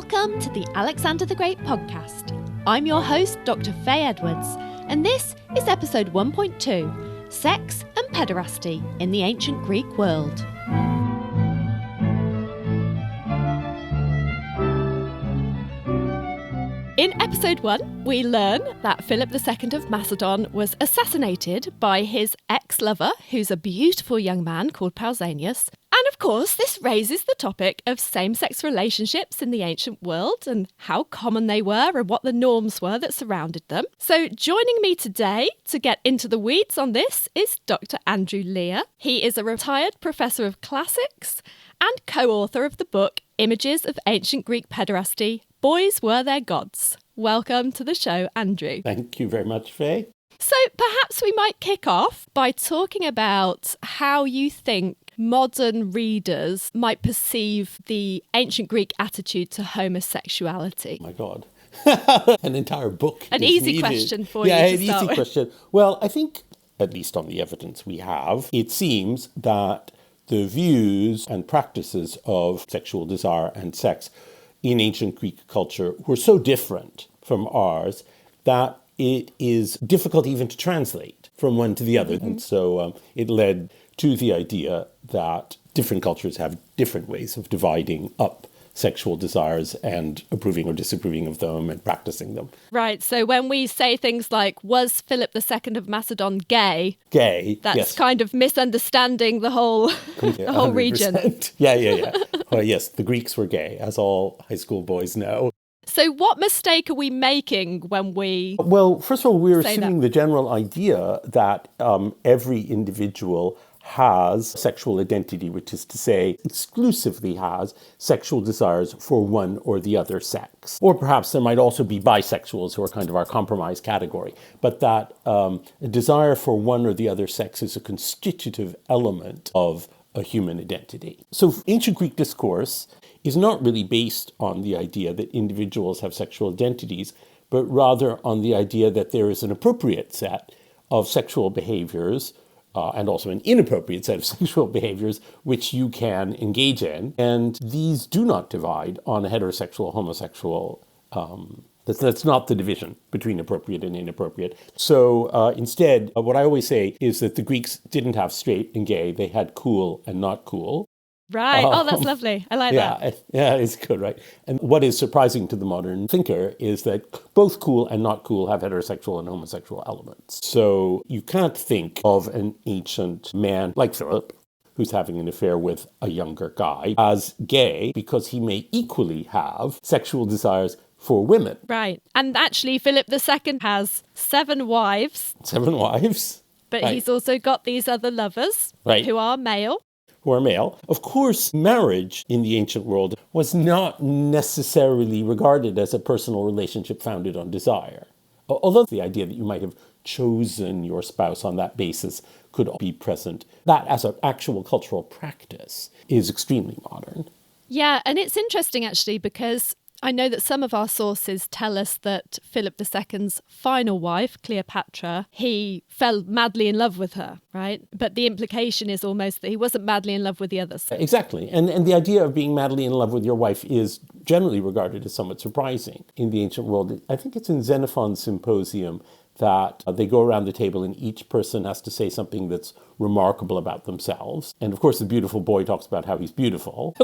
Welcome to the Alexander the Great podcast. I'm your host, Dr. Faye Edwards, and this is episode 1.2, Sex and Pederasty in the Ancient Greek World. In episode 1, we learn that Philip II of Macedon was assassinated by his ex-lover, who's a beautiful young man called Pausanias. And of course, this raises the topic of same-sex relationships in the ancient world and how common they were and what the norms were that surrounded them. So joining me today to get into the weeds on this is Dr. Andrew Lear. He is a retired professor of classics and co-author of the book Images of Ancient Greek Pederasty, Boys Were Their Gods. Welcome to the show, Andrew. Thank you very much, Faye. So perhaps we might kick off by talking about how you think modern readers might perceive the ancient Greek attitude to homosexuality. Oh my God. An entire book. An easy question for you to an start easy with. question. Well, I think, at least on the evidence we have, it seems that the views and practices of sexual desire and sex in ancient Greek culture were so different from ours that it is difficult even to translate from one to the other. And so it led to the idea that different cultures have different ways of dividing up sexual desires and approving or disapproving of them and practicing them. Right, so when we say things like, was Philip II of Macedon gay? Gay, That's yes. kind of misunderstanding the whole, the whole region. Yeah. Well, yes, the Greeks were gay, as all high school boys know. So what mistake are we making when we... Well, first of all, we're say assuming that? the general idea that every individual has sexual identity, which is to say exclusively has sexual desires for one or the other sex. Or perhaps there might also be bisexuals who are kind of our compromise category, but that a desire for one or the other sex is a constitutive element of a human identity. So ancient Greek discourse is not really based on the idea that individuals have sexual identities, but rather on the idea that there is an appropriate set of sexual behaviors and also an inappropriate set of sexual behaviors which you can engage in. And these do not divide on a heterosexual, homosexual. That's not the division between appropriate and inappropriate. So instead, what I always say is that the Greeks didn't have straight and gay. They had cool and not cool. Right. Oh, that's lovely. I like that. Yeah, it's good, right? And what is surprising to the modern thinker is that both cool and not cool have heterosexual and homosexual elements. So you can't think of an ancient man like Philip, who's having an affair with a younger guy, as gay because he may equally have sexual desires for women. Right. And actually, Philip II has 7 wives. 7 wives. But Right. he's also got these other lovers Right. who are male. Who are male. Of course, marriage in the ancient world was not necessarily regarded as a personal relationship founded on desire. Although the idea that you might have chosen your spouse on that basis could be present, that as an actual cultural practice is extremely modern. Yeah, and it's interesting actually because I know that some of our sources tell us that Philip II's final wife, Cleopatra, he fell madly in love with her, right? But the implication is almost that he wasn't madly in love with the others. Exactly. And the idea of being madly in love with your wife is generally regarded as somewhat surprising in the ancient world. I think it's in Xenophon's Symposium that they go around the table and each person has to say something that's remarkable about themselves. And of course, the beautiful boy talks about how he's beautiful.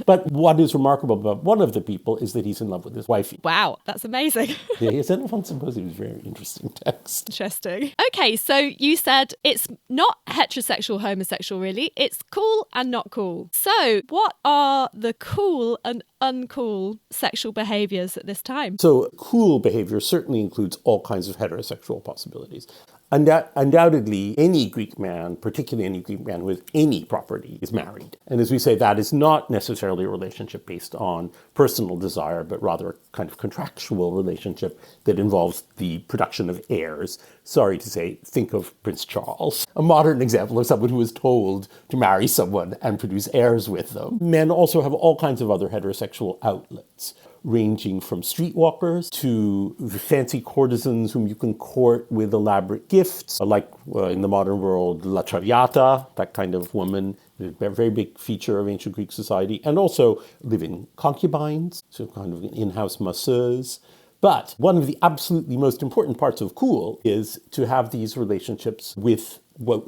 But what is remarkable about one of the people is that he's in love with his wife. Wow, that's amazing. Yeah, Xenophon's Symposium is a very interesting text. Interesting. Okay, so you said it's not heterosexual, homosexual, really. It's cool and not cool. So what are the cool and uncool sexual behaviours at this time? So cool behavior certainly includes all kinds of heterosexual possibilities. Undoubtedly, any Greek man, particularly any Greek man with any property, is married. And as we say, that is not necessarily a relationship based on personal desire, but rather a kind of contractual relationship that involves the production of heirs. Sorry to say, think of Prince Charles, a modern example of someone who is told to marry someone and produce heirs with them. Men also have all kinds of other heterosexual outlets. ranging from streetwalkers to the fancy courtesans whom you can court with elaborate gifts, like in the modern world, La Traviata, that kind of woman, a very big feature of ancient Greek society, and also living concubines, so kind of in-house masseuses. But one of the absolutely most important parts of cool is to have these relationships with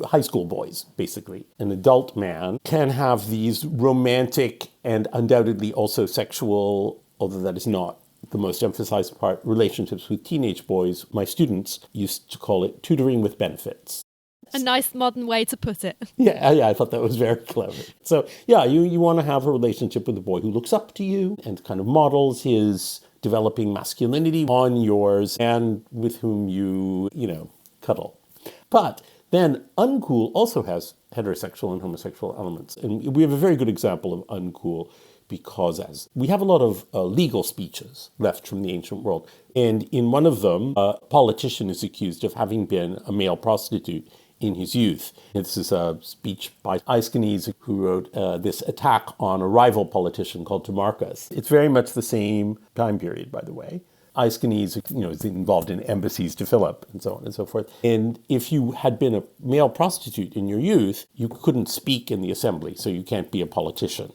high school boys, basically. An adult man can have these romantic and undoubtedly also sexual, although that is not the most emphasized part, relationships with teenage boys. My students used to call it tutoring with benefits. A nice modern way to put it. Yeah, I thought that was very clever. So, yeah, you want to have a relationship with a boy who looks up to you and kind of models his developing masculinity on yours and with whom you cuddle. But then uncool also has heterosexual and homosexual elements. And we have a very good example of uncool because as we have a lot of legal speeches left from the ancient world. And in one of them, a politician is accused of having been a male prostitute in his youth. This is a speech by Aeschines, who wrote this attack on a rival politician called Timarchus. It's very much the same time period, by the way. Aeschines, is involved in embassies to Philip and so on and so forth. And if you had been a male prostitute in your youth, you couldn't speak in the assembly, so you can't be a politician.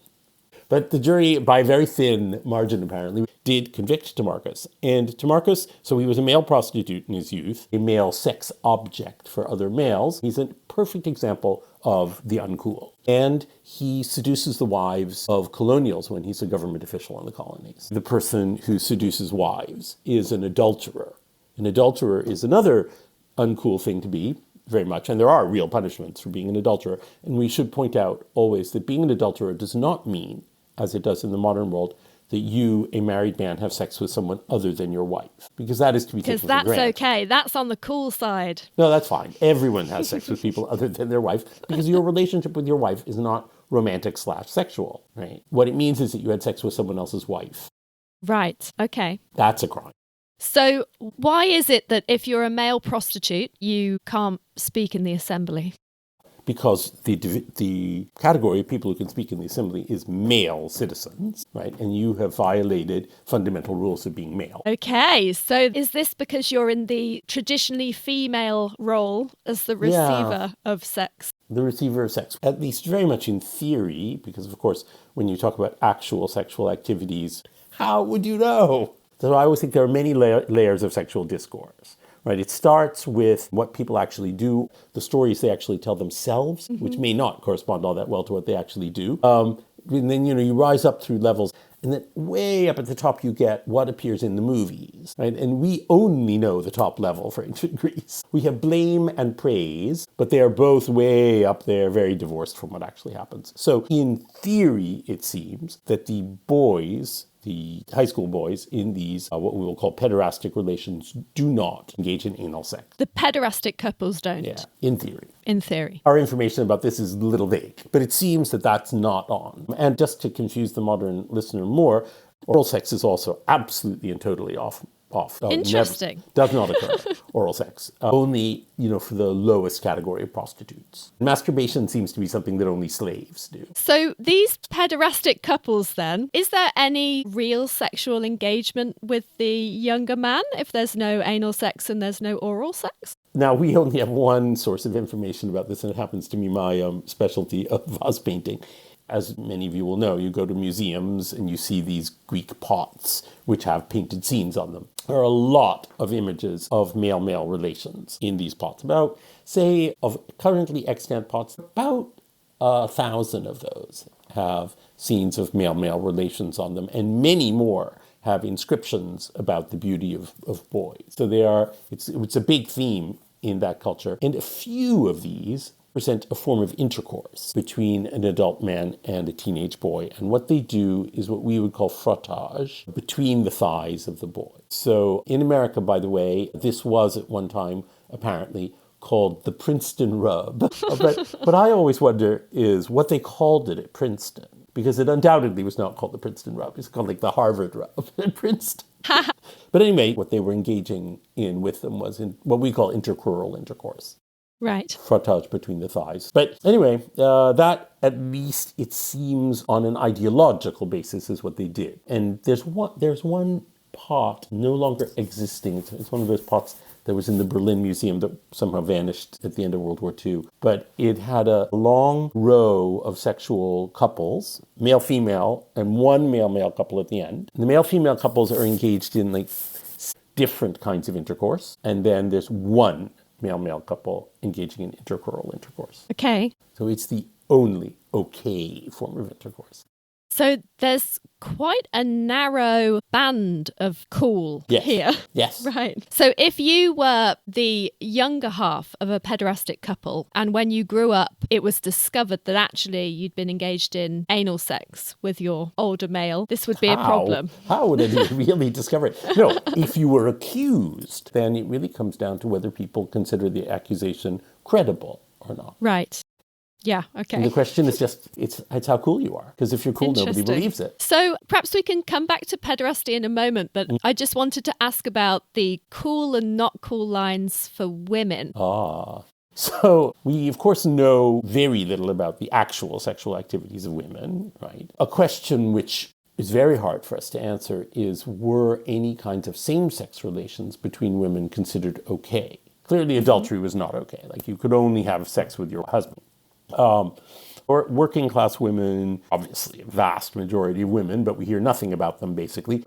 But the jury, by a very thin margin apparently, did convict Timarchus. And Timarchus, so he was a male prostitute in his youth, a male sex object for other males. He's a perfect example of the uncool. And he seduces the wives of colonials when he's a government official in the colonies. The person who seduces wives is an adulterer. An adulterer is another uncool thing to be, very much, and there are real punishments for being an adulterer. And we should point out always that being an adulterer does not mean, as it does in the modern world, that you, a married man, have sex with someone other than your wife. Because that is to be taken for granted. Because that's okay. That's on the cool side. No, that's fine. Everyone has sex with people other than their wife, because your relationship with your wife is not romantic/sexual, right? What it means is that you had sex with someone else's wife. Right. Okay. That's a crime. So why is it that if you're a male prostitute, you can't speak in the assembly? Because the category of people who can speak in the assembly is male citizens, right? And you have violated fundamental rules of being male. Okay, so is this because you're in the traditionally female role as the receiver of sex? The receiver of sex, at least very much in theory, because of course, when you talk about actual sexual activities, how would you know? So I always think there are many layers of sexual discourse. Right, it starts with what people actually do, the stories they actually tell themselves, which may not correspond all that well to what they actually do. And then, you rise up through levels, and then way up at the top you get what appears in the movies, right? And we only know the top level for ancient Greece. We have blame and praise, but they are both way up there, very divorced from what actually happens. So in theory, it seems that the boys, the high school boys in these, what we will call pederastic relations, do not engage in anal sex. The pederastic couples don't? Yeah, in theory. In theory. Our information about this is a little vague, but it seems that that's not on. And just to confuse the modern listener more, oral sex is also absolutely and totally off. Interesting. Does not occur, oral sex. Only, for the lowest category of prostitutes. Masturbation seems to be something that only slaves do. So these pederastic couples then, is there any real sexual engagement with the younger man if there's no anal sex and there's no oral sex? Now, we only have one source of information about this, and it happens to be my specialty of vase painting. As many of you will know, you go to museums and you see these Greek pots which have painted scenes on them. There are a lot of images of male-male relations in these pots. About, say, of currently extant pots, about 1,000 of those have scenes of male-male relations on them, and many more have inscriptions about the beauty of boys. So it's a big theme in that culture. And a few of these present a form of intercourse between an adult man and a teenage boy. And what they do is what we would call frottage between the thighs of the boy. So in America, by the way, this was at one time apparently called the Princeton rub. But what I always wonder is what they called it at Princeton, because it undoubtedly was not called the Princeton rub. It's called like the Harvard rub at Princeton. But anyway, what they were engaging in with them was in what we call intercrural intercourse. Right. frottage between the thighs. But anyway, that at least it seems on an ideological basis is what they did. And there's one pot no longer existing. It's one of those pots that was in the Berlin Museum that somehow vanished at the end of World War II. But it had a long row of sexual couples, male-female, and one male-male couple at the end. And the male-female couples are engaged in like different kinds of intercourse. And then there's one male-male couple engaging in intercrural intercourse. Okay. So it's the only okay form of intercourse. So there's quite a narrow band of cool here. Yes. Right. So if you were the younger half of a pederastic couple, and when you grew up, it was discovered that actually you'd been engaged in anal sex with your older male, this would be a problem. How would it really discover it? No, if you were accused, then it really comes down to whether people consider the accusation credible or not. Right. Yeah, okay. And the question is just, it's how cool you are. Because if you're cool, nobody believes it. So perhaps we can come back to pederasty in a moment, but I just wanted to ask about the cool and not cool lines for women. So we, of course, know very little about the actual sexual activities of women, right? A question which is very hard for us to answer is, were any kinds of same-sex relations between women considered okay? Clearly, adultery was not okay. Like, you could only have sex with your husband. Or working class women, obviously a vast majority of women, but we hear nothing about them basically.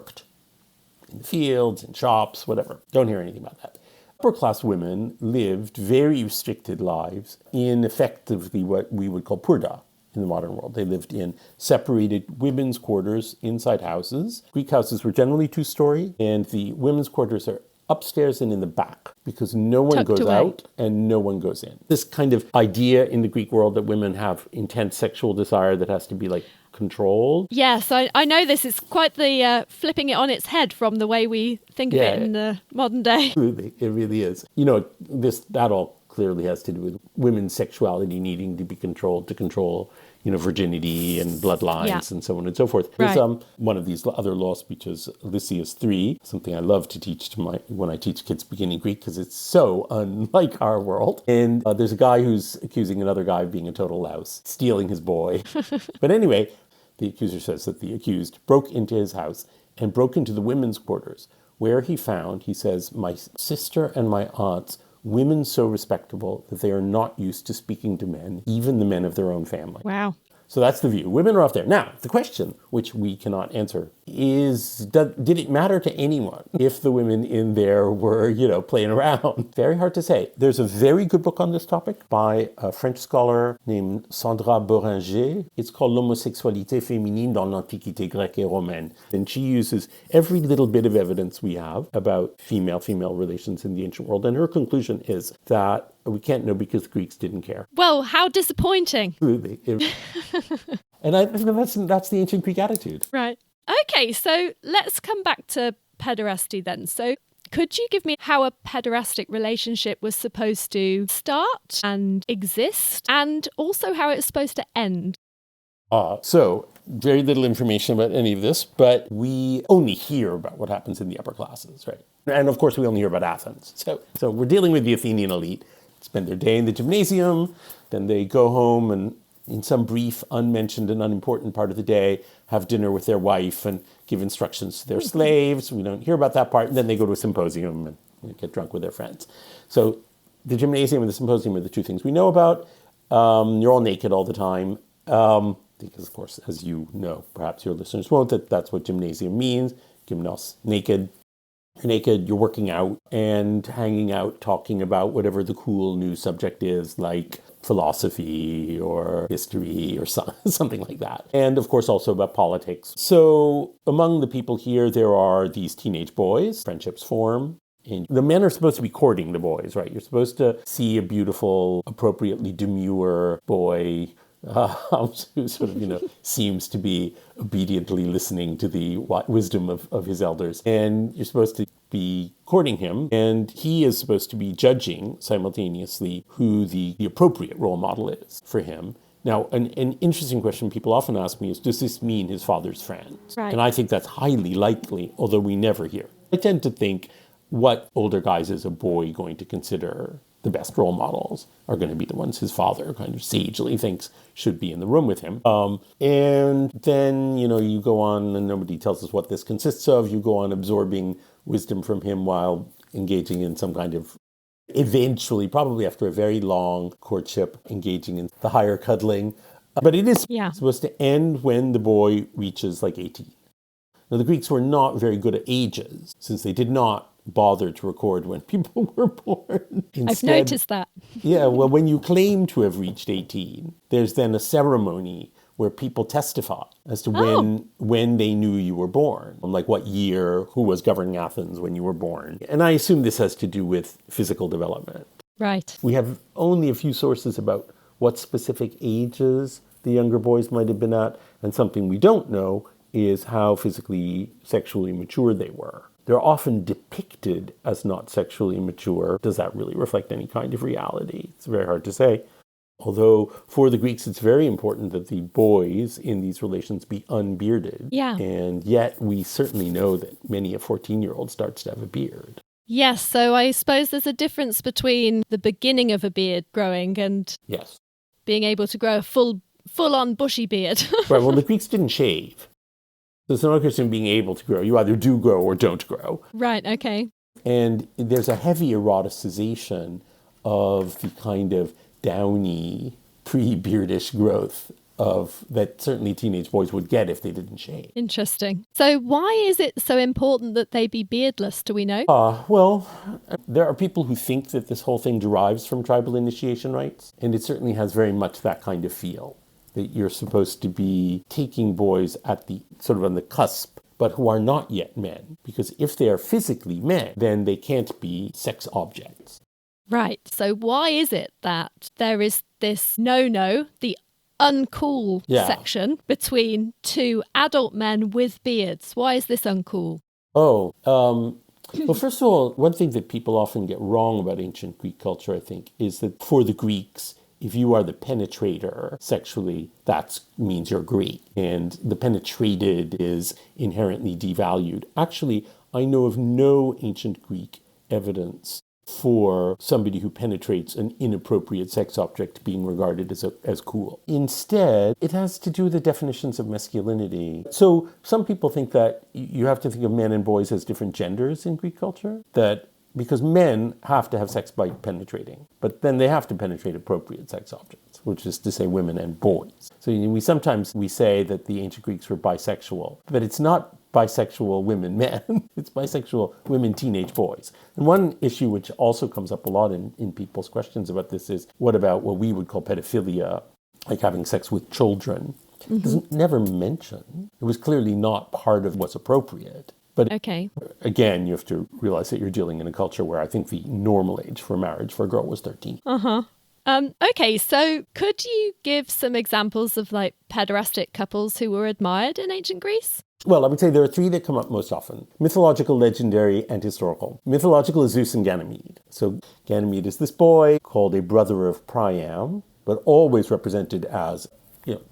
In the fields, in shops, whatever. Don't hear anything about that. Upper class women lived very restricted lives in effectively what we would call purda in the modern world. They lived in separated women's quarters inside houses. Greek houses were generally two-story, and the women's quarters are upstairs and in the back, because no one Tucked goes away. out and no one goes in. This kind of idea in the Greek world that women have intense sexual desire that has to be like controlled. Yes, I know this is quite the flipping it on its head from the way we think of it in the modern day. Absolutely, it really is. You know, that all clearly has to do with women's sexuality needing to be controlled to control, you know, virginity and bloodlines and so on and so forth. Right. There's one of these other law speeches, Lysias 3, something I love to teach to when I teach kids beginning Greek, because it's so unlike our world. And there's a guy who's accusing another guy of being a total louse, stealing his boy. But anyway, the accuser says that the accused broke into his house and broke into the women's quarters, where he found, he says, my sister and my aunts, women so respectable that they are not used to speaking to men, even the men of their own family. Wow. So that's the view. Women are off there. Now, the question, which we cannot answer, is did it matter to anyone if the women in there were, you know, playing around? Very hard to say. There's a very good book on this topic by a French scholar named Sandra Boringer. It's called L'homosexualité féminine dans l'Antiquité grecque et romaine. And she uses every little bit of evidence we have about female-female relations in the ancient world. And her conclusion is that we can't know because the Greeks didn't care. Well, how disappointing. Absolutely. And I think that's the ancient Greek attitude. Right. Okay, so let's come back to pederasty then. So could you give me how a pederastic relationship was supposed to start and exist, and also how it's supposed to end? So very little information about any of this, but we only hear about what happens in the upper classes, right? And of course, we only hear about Athens. So we're dealing with the Athenian elite. Spend their day in the gymnasium, then they go home and in some brief, unmentioned and unimportant part of the day, have dinner with their wife and give instructions to their slaves. We don't hear about that part. And then they go to a symposium and get drunk with their friends. So the gymnasium and the symposium are the two things we know about. You're all naked all the time. Because, of course, as you know, perhaps your listeners won't, that's what gymnasium means. Gymnos, naked. You're naked, you're working out and hanging out, talking about whatever the cool new subject is, like philosophy or history or something like that. And of course, also about politics. So among the people here, there are these teenage boys, friendships form. And the men are supposed to be courting the boys, right? You're supposed to see a beautiful, appropriately demure boy who sort of, you know, seems to be obediently listening to the wisdom of his elders. And you're supposed to be courting him, and he is supposed to be judging simultaneously who the appropriate role model is for him. Now, an interesting question people often ask me is, does this mean his father's friends? Right. And I think that's highly likely, although we never hear. I tend to think, what older guys is a boy going to consider the best role models are going to be the ones his father kind of sagely thinks should be in the room with him. And then, you go on, and nobody tells us what this consists of. You go on absorbing wisdom from him while engaging in some kind of, eventually, probably after a very long courtship, engaging in the higher cuddling. But it is supposed to end when the boy reaches like 18. Now, the Greeks were not very good at ages, since they did not bother to record when people were born. Instead, I've noticed that. Yeah, well, when you claim to have reached 18, there's then a ceremony where people testify as to when they knew you were born, like what year, who was governing Athens when you were born. And I assume this has to do with physical development. Right. We have only a few sources about what specific ages the younger boys might have been at, and something we don't know is how physically, sexually mature they were. They're often depicted as not sexually mature. Does that really reflect any kind of reality? It's very hard to say. Although for the Greeks, it's very important that the boys in these relations be unbearded. Yeah. And yet we certainly know that many a 14-year-old starts to have a beard. Yes, so I suppose there's a difference between the beginning of a beard growing and being able to grow a full-on bushy beard. Right, well, the Greeks didn't shave. So it's not a question of being able to grow. You either do grow or don't grow. Right, okay. And there's a heavy eroticization of the kind of downy, pre-beardish growth that certainly teenage boys would get if they didn't shave. Interesting. So why is it so important that they be beardless, do we know? Well, there are people who think that this whole thing derives from tribal initiation rites, and it certainly has very much that kind of feel. That you're supposed to be taking boys at the sort of on the cusp, but who are not yet men. Because if they are physically men, then they can't be sex objects. Right. So why is it that there is this the uncool section between two adult men with beards? Why is this uncool? Well, first of all, one thing that people often get wrong about ancient Greek culture, I think, is that for the Greeks, if you are the penetrator sexually, that means you're great. And the penetrated is inherently devalued. Actually, I know of no ancient Greek evidence for somebody who penetrates an inappropriate sex object being regarded as cool. Instead, it has to do with the definitions of masculinity. So some people think that you have to think of men and boys as different genders in Greek culture, that because men have to have sex by penetrating, but then they have to penetrate appropriate sex objects, which is to say women and boys. So we sometimes say that the ancient Greeks were bisexual, but it's not bisexual women men, it's bisexual women teenage boys. And one issue which also comes up a lot in people's questions about this is, what about what we would call pedophilia, like having sex with children? Mm-hmm. It's never mentioned. It was clearly not part of what's appropriate. But again, you have to realize that you're dealing in a culture where I think the normal age for marriage for a girl was 13. Okay, so could you give some examples of like pederastic couples who were admired in ancient Greece? Well, I would say there are three that come up most often: mythological, legendary, and historical. Mythological is Zeus and Ganymede. So Ganymede is this boy called a brother of Priam, but always represented as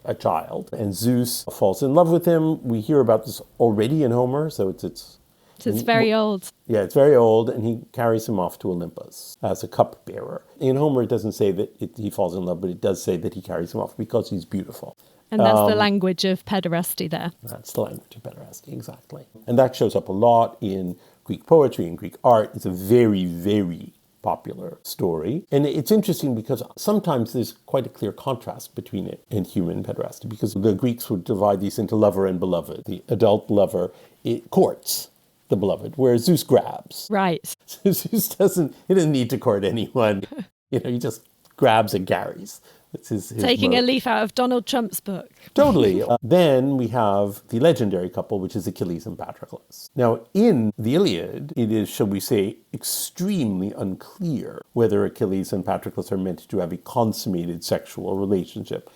a child. And Zeus falls in love with him. We hear about this already in Homer, so it's very old. Yeah, it's very old, and he carries him off to Olympus as a cupbearer. In Homer, it doesn't say that he falls in love, but it does say that he carries him off because he's beautiful. And that's the language of pederasty there. That's the language of pederasty, exactly. And that shows up a lot in Greek poetry and Greek art. It's a very, very popular story. And it's interesting because sometimes there's quite a clear contrast between it and human pederasty, because the Greeks would divide these into lover and beloved. The adult lover, it courts the beloved, whereas Zeus grabs. Right. Zeus doesn't need to court anyone. He just grabs and carries. It's his taking mode. A leaf out of Donald Trump's book. Totally. Then we have the legendary couple, which is Achilles and Patroclus. Now, in the Iliad, it is, shall we say, extremely unclear whether Achilles and Patroclus are meant to have a consummated sexual relationship.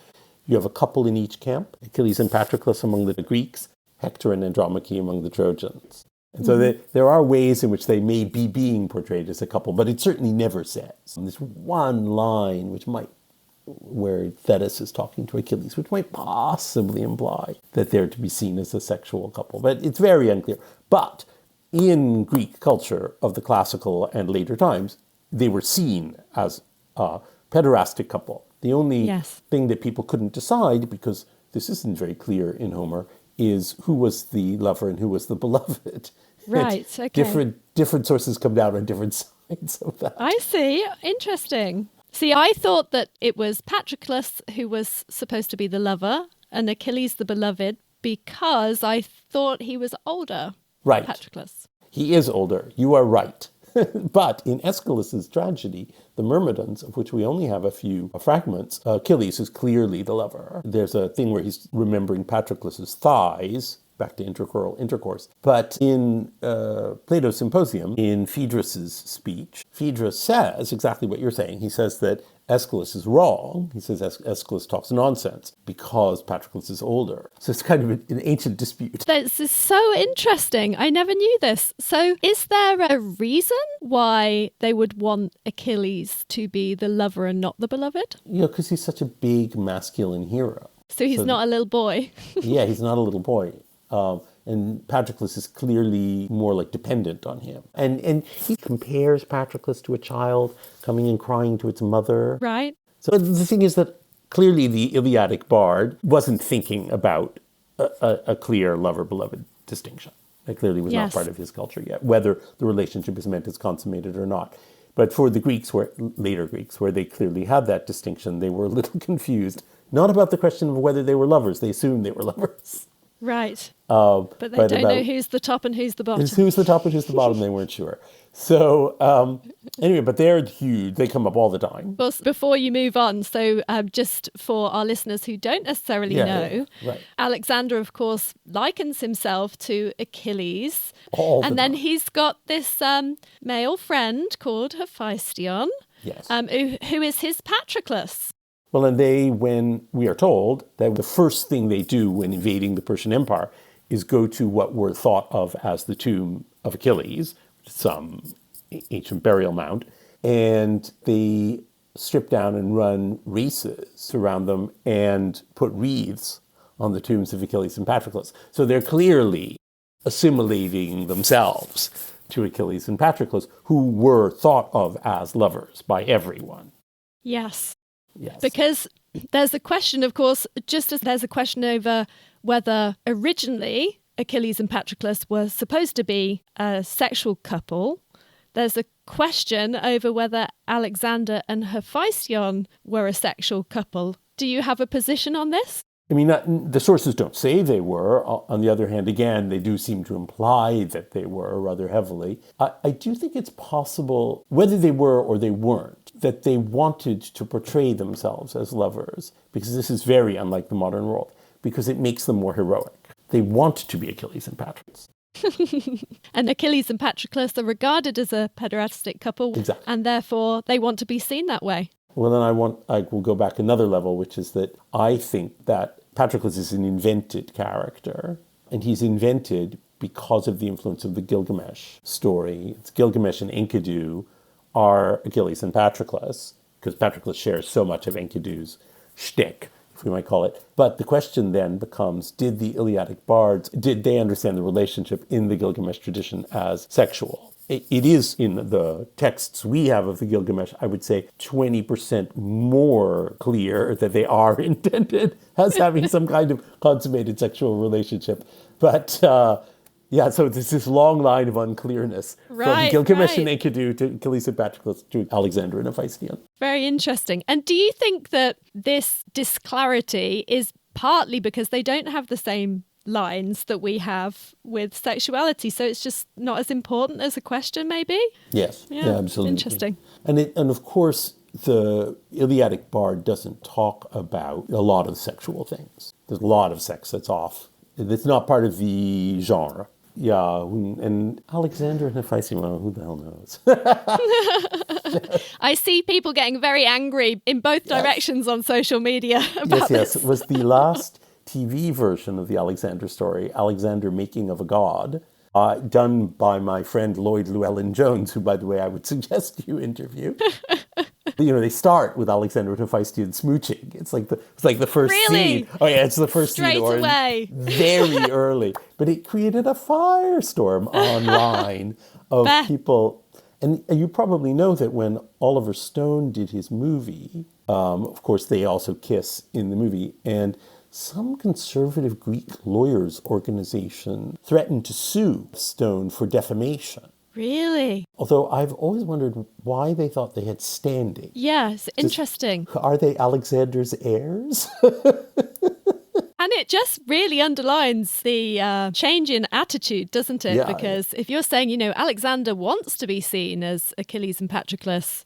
You have a couple in each camp: Achilles and Patroclus among the Greeks, Hector and Andromache among the Trojans. And so there are ways in which they may be being portrayed as a couple, but it certainly never says. And this one line, where Thetis is talking to Achilles, which might possibly imply that they're to be seen as a sexual couple, but it's very unclear. But in Greek culture of the classical and later times, they were seen as a pederastic couple. The only thing that people couldn't decide, because this isn't very clear in Homer, is who was the lover and who was the beloved. Right, okay. Different sources come down on different sides of that. I see. Interesting. See, I thought that it was Patroclus who was supposed to be the lover and Achilles the beloved because I thought he was older. Right. Patroclus. He is older. You are right. But in Aeschylus's tragedy, The Myrmidons, of which we only have a few fragments, Achilles is clearly the lover. There's a thing where he's remembering Patroclus's thighs, back to intercrural intercourse. But in Plato's Symposium, in Phaedrus's speech, Phaedrus says exactly what you're saying. He says that Aeschylus is wrong. He says Aeschylus talks nonsense because Patroclus is older. So it's kind of an ancient dispute. This is so interesting. I never knew this. So is there a reason why they would want Achilles to be the lover and not the beloved? Because he's such a big masculine hero. So he's not a little boy. Yeah, he's not a little boy. And Patroclus is clearly more like dependent on him. And he compares Patroclus to a child coming and crying to its mother. Right. So the thing is that clearly the Iliadic bard wasn't thinking about a clear lover-beloved distinction. That clearly was not part of his culture yet, whether the relationship is meant as consummated or not. But for the Greeks, later Greeks, where they clearly had that distinction, they were a little confused. Not about the question of whether they were lovers. They assumed they were lovers. Right. But they don't know who's the top and who's the bottom. Who's the top and who's the bottom, they weren't sure. So anyway, but they're huge. They come up all the time. Well, before you move on, so just for our listeners who don't necessarily know, right. Alexander, of course, likens himself to Achilles. Then he's got this male friend called Hephaestion, who is his Patroclus. Well, and when we are told that the first thing they do when invading the Persian Empire is go to what were thought of as the tomb of Achilles, some ancient burial mound, and they strip down and run races around them and put wreaths on the tombs of Achilles and Patroclus. So they're clearly assimilating themselves to Achilles and Patroclus, who were thought of as lovers by everyone. Yes. Yes. Because there's a question, of course, just as there's a question over whether originally Achilles and Patroclus were supposed to be a sexual couple, there's a question over whether Alexander and Hephaestion were a sexual couple. Do you have a position on this? I mean, the sources don't say they were. On the other hand, again, they do seem to imply that they were rather heavily. I do think it's possible, whether they were or they weren't, that they wanted to portray themselves as lovers, because this is very unlike the modern world, because it makes them more heroic. They want to be Achilles and Patroclus. And Achilles and Patroclus are regarded as a pederastic couple, exactly. And therefore they want to be seen that way. Well, then I will go back another level, which is that I think that Patroclus is an invented character, and he's invented because of the influence of the Gilgamesh story. It's Gilgamesh and Enkidu are Achilles and Patroclus, because Patroclus shares so much of Enkidu's shtick, if we might call it. But the question then becomes, did the Iliadic bards, did they understand the relationship in the Gilgamesh tradition as sexual? It is in the texts we have of the Gilgamesh, I would say 20% more clear that they are intended as having some kind of consummated sexual relationship. But so there's this long line of unclearness from Gilgamesh and Enkidu to Achilles and Patroclus to Alexander and Hephaestion. Very interesting. And do you think that this disclarity is partly because they don't have the same lines that we have with sexuality, so it's just not as important as a question, maybe? Yes, yeah, absolutely. Interesting. And of course, the Iliadic bard doesn't talk about a lot of sexual things. There's a lot of sex that's off. It's not part of the genre. Yeah, and Alexander and Hephaestion, well, who the hell knows? I see people getting very angry in both directions on social media about this. Yes, it was the last TV version of the Alexander story, Alexander Making of a God, done by my friend Lloyd Llewellyn-Jones, who, by the way, I would suggest you interview. They start with Alexander and Hephaestion smooching. It's like the first scene. Oh yeah, it's the first Straight scene. Straight away. Very early. But it created a firestorm online of people. And you probably know that when Oliver Stone did his movie, of course, they also kiss in the movie, and some conservative Greek lawyers organization threatened to sue Stone for defamation. Really? Although I've always wondered why they thought they had standing. Yes, interesting. Are they Alexander's heirs? And it just really underlines the change in attitude, doesn't it? Yeah. Because if you're saying, Alexander wants to be seen as Achilles and Patroclus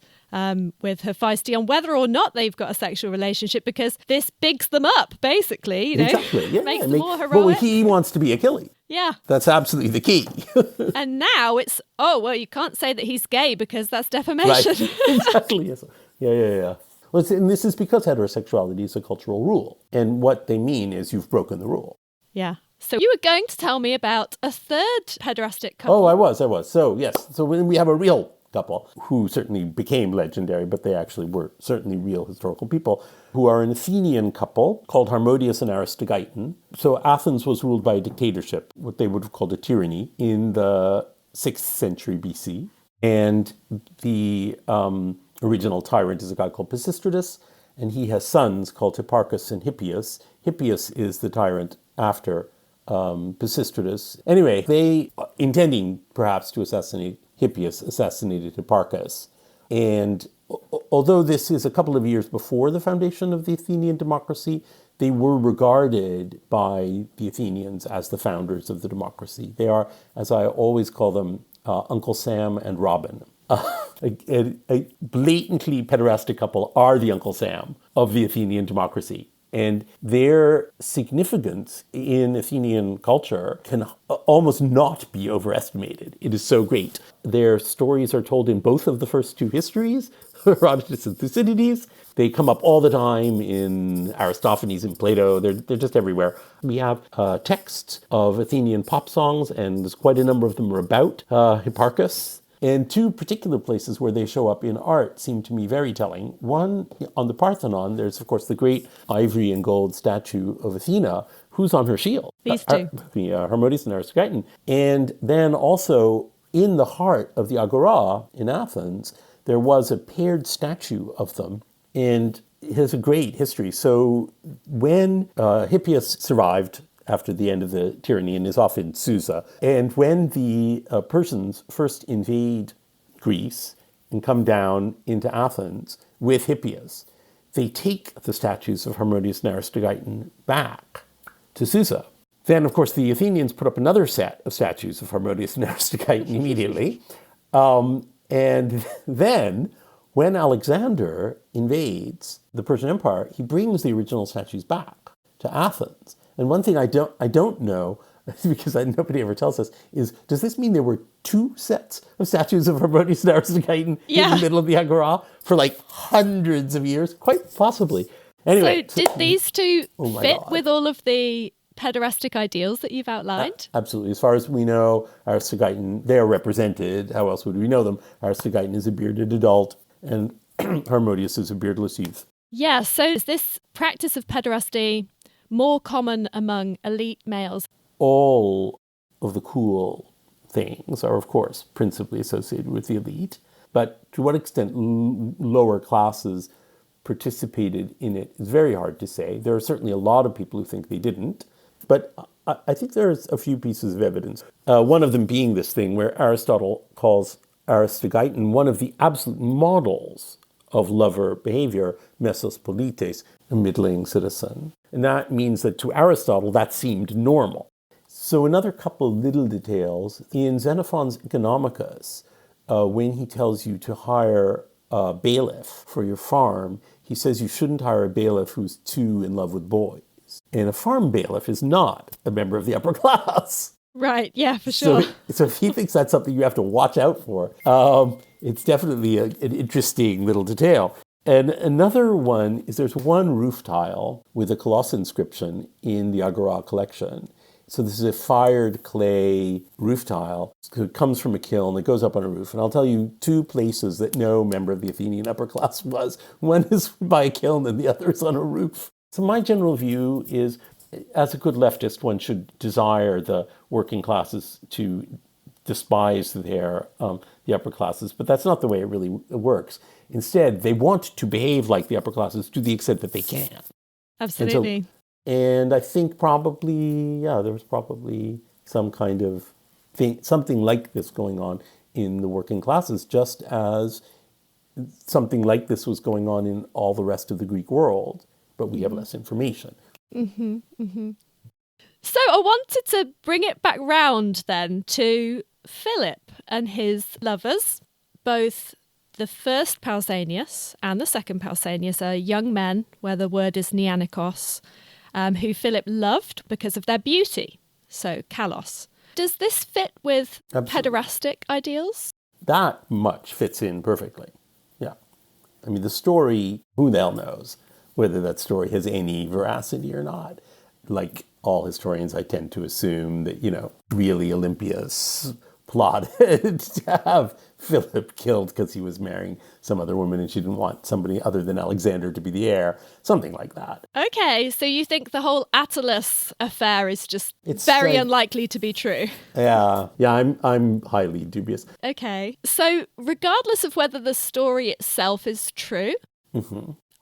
with Hephaestion, on whether or not they've got a sexual relationship, because this bigs them up, basically, Exactly. Yeah. makes them more heroic. Well, he wants to be Achilles. Yeah. That's absolutely the key. And now it's, you can't say that he's gay because that's defamation. Right. Exactly. Yes. Yeah. Well, and this is because heterosexuality is a cultural rule. And what they mean is you've broken the rule. Yeah. So you were going to tell me about a third pederastic couple. Oh, I was. So, yes. So when we have a real couple who certainly became legendary, but they actually were certainly real historical people, who are an Athenian couple called Harmodius and Aristogeiton. So Athens was ruled by a dictatorship, what they would have called a tyranny, in the 6th century BC. And the original tyrant is a guy called Pisistratus, and he has sons called Hipparchus and Hippias. Hippias is the tyrant after Pisistratus. Anyway, they, intending perhaps to assassinate Hippias, assassinated Hipparchus. And although this is a couple of years before the foundation of the Athenian democracy, they were regarded by the Athenians as the founders of the democracy. They are, as I always call them, Uncle Sam and Robin. A blatantly pederastic couple are the Uncle Sam of the Athenian democracy. And their significance in Athenian culture can almost not be overestimated. It is so great. Their stories are told in both of the first two histories, Herodotus and Thucydides. They come up all the time in Aristophanes and Plato. They're just everywhere. We have texts of Athenian pop songs, and there's quite a number of them are about Hipparchus. And two particular places where they show up in art seem to me very telling. One, on the Parthenon, there's, of course, the great ivory and gold statue of Athena, who's on her shield. These two. Harmodius and Aristogeiton. And then also, in the heart of the Agora in Athens, there was a paired statue of them. And it has a great history. So when Hippias survived after the end of the tyranny and is off in Susa. And when the Persians first invade Greece and come down into Athens with Hippias, they take the statues of Harmodius and Aristogeiton back to Susa. Then, of course, the Athenians put up another set of statues of Harmodius and Aristogeiton immediately. And then, when Alexander invades the Persian Empire, he brings the original statues back to Athens. And one thing I don't know, because nobody ever tells us, is does this mean there were two sets of statues of Harmodius and Aristogeiton in the middle of the Agora for like hundreds of years? Quite possibly. Anyway. So did these two fit with all of the pederastic ideals that you've outlined? Absolutely. As far as we know, Aristogeiton, they are represented. How else would we know them? Aristogeiton is a bearded adult, and Harmodius is a beardless youth. Yeah, so is this practice of pederasty more common among elite males? All of the cool things are, of course, principally associated with the elite. But to what extent lower classes participated in it is very hard to say. There are certainly a lot of people who think they didn't. But I think there's a few pieces of evidence. One of them being this thing where Aristotle calls Aristogeiton one of the absolute models of lover behavior, mesos polites, a middling citizen. And that means that to Aristotle, that seemed normal. So another couple of little details. In Xenophon's Economicus, when he tells you to hire a bailiff for your farm, he says you shouldn't hire a bailiff who's too in love with boys. And a farm bailiff is not a member of the upper class. Right, yeah, for sure. So if he thinks that's something you have to watch out for, it's definitely an interesting little detail. And another one is there's one roof tile with a Colossus inscription in the Agora collection. So this is a fired clay roof tile. It comes from a kiln. It goes up on a roof. And I'll tell you two places that no member of the Athenian upper class was. One is by a kiln and the other is on a roof. So my general view is, as a good leftist, one should desire the working classes to despise the the upper classes, but that's not the way it really works. Instead, they want to behave like the upper classes to the extent that they can. Absolutely. And I think probably, there was probably some kind of thing, something like this going on in the working classes, just as something like this was going on in all the rest of the Greek world, but we have less information. So I wanted to bring it back round then to Philip and his lovers. Both the first Pausanias and the second Pausanias are young men, where the word is neanikos, who Philip loved because of their beauty, so kalos. Does this fit with pederastic ideals? That much fits in perfectly. Yeah. I mean, the story, who the hell knows whether that story has any veracity or not. Like all historians, I tend to assume that, really Olympias plotted to have Philip killed because he was marrying some other woman and she didn't want somebody other than Alexander to be the heir. Something like that. Okay, so you think the whole Attalus affair is just very unlikely to be true? Yeah, I'm highly dubious. Okay, so regardless of whether the story itself is true,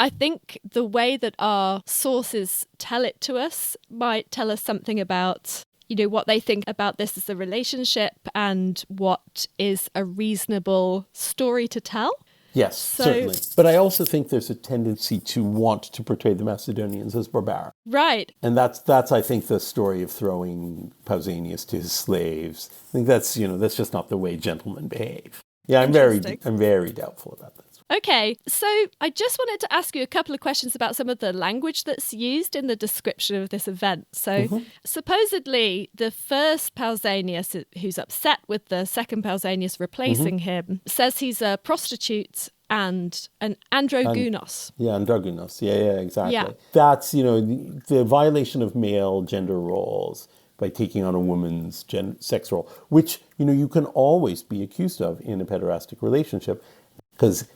I think the way that our sources tell it to us might tell us something about, what they think about this as a relationship and what is a reasonable story to tell. Yes, certainly. But I also think there's a tendency to want to portray the Macedonians as barbaric. Right. And that's I think, the story of throwing Pausanias to his slaves. I think that's just not the way gentlemen behave. Yeah, I'm very doubtful about that. Okay, so I just wanted to ask you a couple of questions about some of the language that's used in the description of this event. So supposedly the first Pausanias, who's upset with the second Pausanias replacing him, says he's a prostitute and an androgynos. Androgynos. Yeah, exactly. Yeah. That's, the violation of male gender roles by taking on a woman's sex role, which, you can always be accused of in a pederastic relationship, because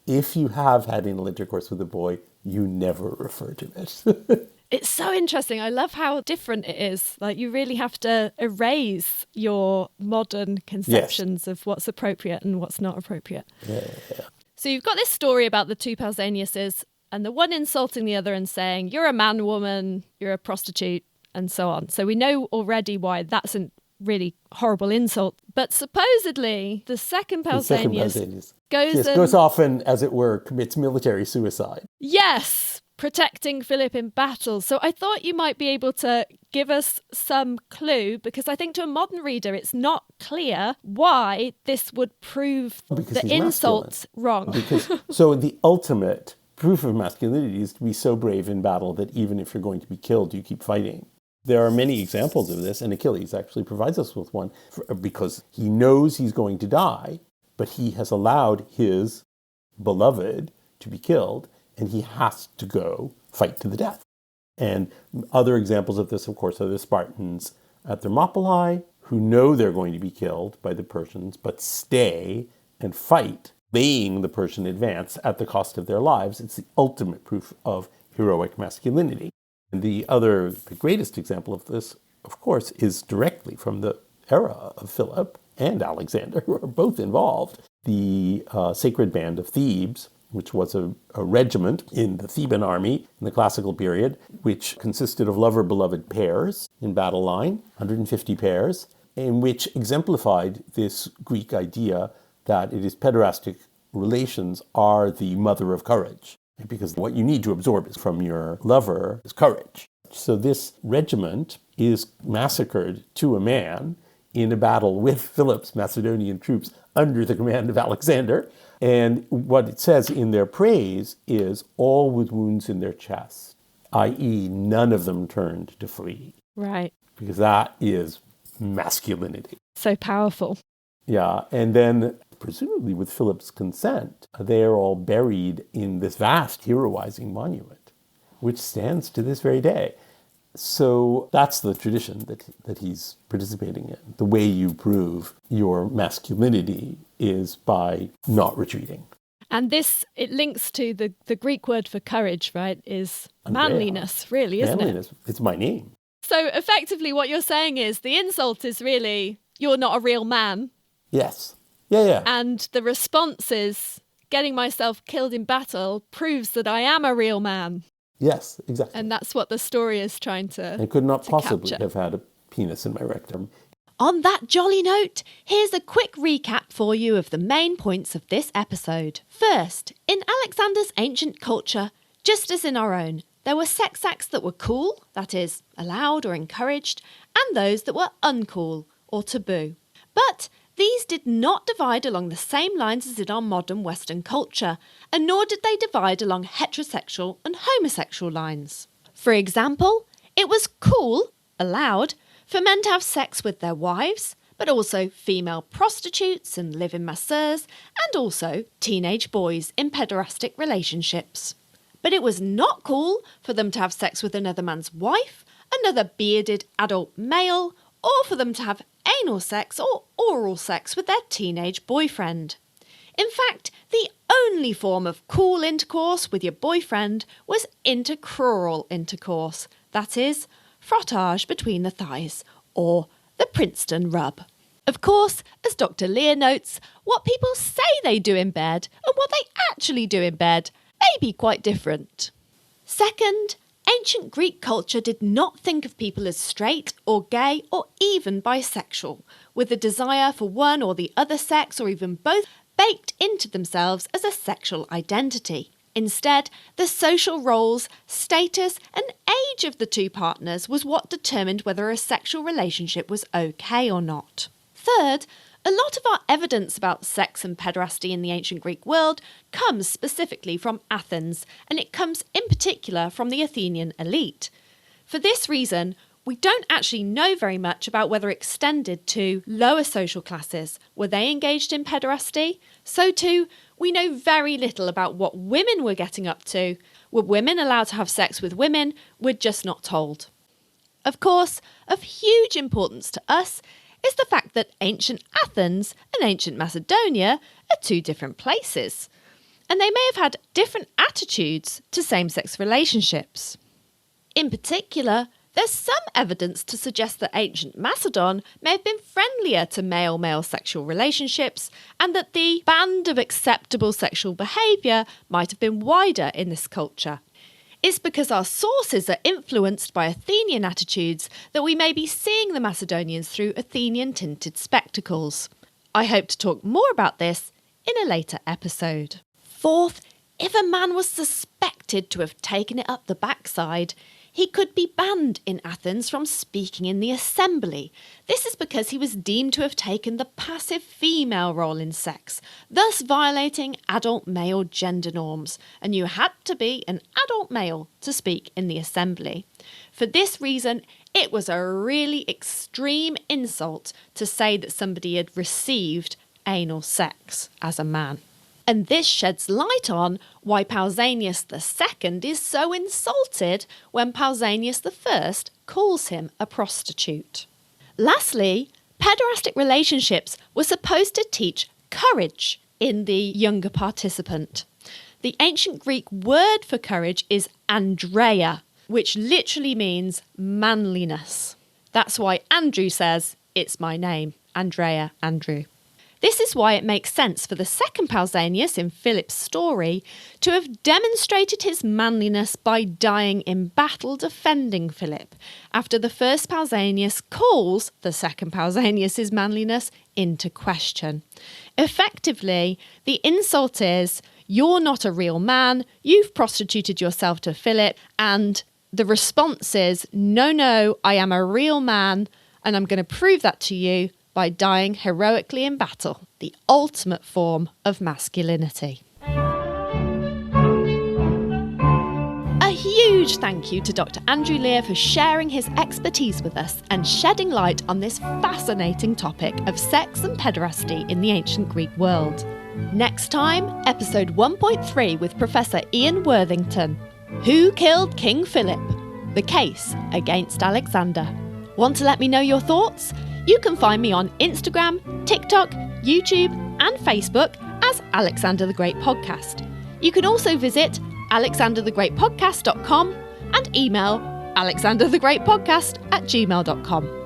if you have had anal intercourse with a boy, you never refer to it. It's so interesting. I love how different it is. Like, you really have to erase your modern conceptions of what's appropriate and what's not appropriate. Yeah. So you've got this story about the two Pausaniases and the one insulting the other and saying, you're a man woman, you're a prostitute, and so on. So we know already why that's a really horrible insult. But supposedly, the second Pausanias goes off and, as it were, commits military suicide. Yes, protecting Philip in battle. So I thought you might be able to give us some clue, because I think to a modern reader, it's not clear why this would prove the insult wrong. So the ultimate proof of masculinity is to be so brave in battle that even if you're going to be killed, you keep fighting. There are many examples of this, and Achilles actually provides us with one, because he knows he's going to die, but he has allowed his beloved to be killed, and he has to go fight to the death. And other examples of this, of course, are the Spartans at Thermopylae, who know they're going to be killed by the Persians, but stay and fight, obeying the Persian advance at the cost of their lives. It's the ultimate proof of heroic masculinity. And the greatest example of this, of course, is directly from the era of Philip and Alexander, who are both involved. The Sacred Band of Thebes, which was a regiment in the Theban army in the classical period, which consisted of lover-beloved pairs in battle line, 150 pairs, and which exemplified this Greek idea that it is pederastic relations are the mother of courage, because what you need to absorb is from your lover is courage. So this regiment is massacred to a man in a battle with Philip's Macedonian troops under the command of Alexander. And what it says in their praise is all with wounds in their chest, i.e. none of them turned to flee. Right. Because that is masculinity. So powerful. Yeah, and then presumably with Philip's consent, they are all buried in this vast heroizing monument, which stands to this very day. So that's the tradition that he's participating in. The way you prove your masculinity is by not retreating. And this, it links to the Greek word for courage, right, is manliness, really, isn't it? It's my name. So effectively what you're saying is the insult is really, you're not a real man. Yes. Yeah. And the response is, getting myself killed in battle proves that I am a real man. Yes, exactly. And that's what the story is trying to I could not possibly capture. have had a penis in my rectum. On that jolly note, here's a quick recap for you of the main points of this episode. First, in Alexander's ancient culture, just as in our own, there were sex acts that were cool, that is, allowed or encouraged, and those that were uncool or taboo. But these did not divide along the same lines as in our modern Western culture, and nor did they divide along heterosexual and homosexual lines. For example, it was cool, allowed, for men to have sex with their wives, but also female prostitutes and live-in masseurs, and also teenage boys in pederastic relationships. But it was not cool for them to have sex with another man's wife, another bearded adult male, or for them to have anal sex or oral sex with their teenage boyfriend. In fact, the only form of cool intercourse with your boyfriend was intercrural intercourse, that is, frottage between the thighs, or the Princeton rub. Of course, as Dr. Lear notes, what people say they do in bed and what they actually do in bed may be quite different. Second, ancient Greek culture did not think of people as straight or gay or even bisexual, with a desire for one or the other sex or even both baked into themselves as a sexual identity. Instead, the social roles, status and age of the two partners was what determined whether a sexual relationship was okay or not. Third, a lot of our evidence about sex and pederasty in the ancient Greek world comes specifically from Athens, and it comes in particular from the Athenian elite. For this reason, we don't actually know very much about whether it extended to lower social classes. Were they engaged in pederasty? So too, we know very little about what women were getting up to. Were women allowed to have sex with women? We're just not told. Of course, of huge importance to us is the fact that ancient Athens and ancient Macedonia are two different places, and they may have had different attitudes to same-sex relationships. In particular, there's some evidence to suggest that ancient Macedon may have been friendlier to male-male sexual relationships, and that the band of acceptable sexual behaviour might have been wider in this culture. It's because our sources are influenced by Athenian attitudes that we may be seeing the Macedonians through Athenian-tinted spectacles. I hope to talk more about this in a later episode. Fourth, if a man was suspected to have taken it up the backside, he could be banned in Athens from speaking in the assembly. This is because he was deemed to have taken the passive female role in sex, thus violating adult male gender norms, and you had to be an adult male to speak in the assembly. For this reason, it was a really extreme insult to say that somebody had received anal sex as a man. And this sheds light on why Pausanias II is so insulted when Pausanias I calls him a prostitute. Lastly, pederastic relationships were supposed to teach courage in the younger participant. The ancient Greek word for courage is andreia, which literally means manliness. That's why Andrew says, "It's my name, Andrea, Andrew." This is why it makes sense for the second Pausanias in Philip's story to have demonstrated his manliness by dying in battle defending Philip, after the first Pausanias calls the second Pausanias' manliness into question. Effectively, the insult is, "You're not a real man, you've prostituted yourself to Philip," and the response is, no, I am a real man, and I'm going to prove that to you by dying heroically in battle, the ultimate form of masculinity. A huge thank you to Dr. Andrew Lear for sharing his expertise with us and shedding light on this fascinating topic of sex and pederasty in the ancient Greek world. Next time, episode 1.3 with Professor Ian Worthington. Who killed King Philip? The case against Alexander. Want to let me know your thoughts? You can find me on Instagram, TikTok, YouTube and Facebook as Alexander the Great Podcast. You can also visit alexanderthegreatpodcast.com and email alexanderthegreatpodcast@gmail.com.